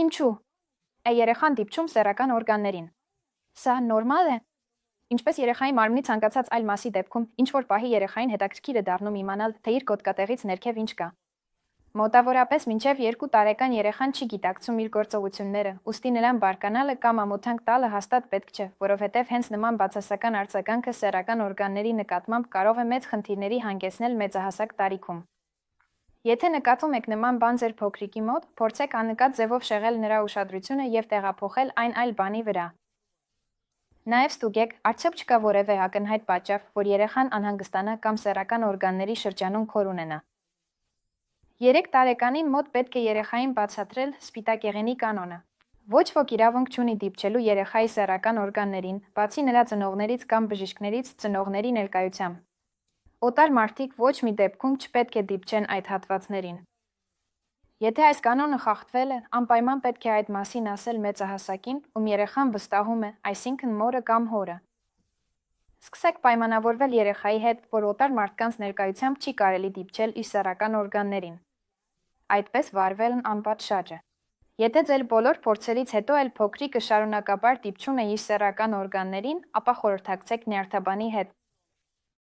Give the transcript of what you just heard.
Ինչու՞։ Է երեխան դիպչում սեռական օրգաններին։ Սա նորմալ է։ Ինչպես երեխայի մարմնի ցանկացած այլ մասի դեպքում, ինչ-որ պահի երեխային հետաքրքիր է դառնում իմանալ, թե իր գոտկատեղից ներքև ինչ կա։ Մոտավորապես մինչև 2 տարեկան երեխան չի գիտակցում իր գործողությունները, ուստի նրան բարկանալը կամ ամոթանք տալը հաստատ պետք չէ, որովհետև հենց նման բացասական արձագանքը սեռական օրգանների նկատմամբ կարող է մեծ խնդիրների հանգեցնել մեծահասակ տարիքում։ Եթե նկատում եք նման բան ձեր փոքրիկի մոտ, փորձեք աննկատ ձևով շեղել նրա ուշադրությունը և տեղափոխել այն այլ բանի վրա։ Նաև ստուգեք, արդյոք չկա որևէ ակնհայտ պատճառ, որ երեխան անհանգստանա կամ սեռական օրգանների շրջանում քոր ունենա։ 3 տարեկանին մոտ պետք է երեխային բացատրել սպիտակեղենի կանոնը։ Ոչ ոք իրավունք չունի դիպչելու երեխայի սեռական օրգաններին, բացի նրա ծնողներից կամ բժիշկներից ծնողների ներկայությամբ։ Օտար մարդիկ ոչ մի դեպքում չպետք է դիպչեն այդ հատվածներին։ Եթե այս կանոնը խախտվել է, անպայման պետք է այդ մասին ասել մեծահասակին, ում երեխան վստահում է, այսինքն մորը կամ հորը։ Սկսեք պայմանավորվել երեխայի հետ, որ օտար մարդկանց ներկայությամբ չի կարելի դիպչել իր սեռական օրգաններին։ Այդպես վարվելն անպատշաճ է։ Եթե ձեր բոլոր փորձերից հետո էլ փոքրիկը շարունակաբար դիպչում է իր սեռական օրգաններին, ապա խորհրդակցեք նյարդաբանի հետ։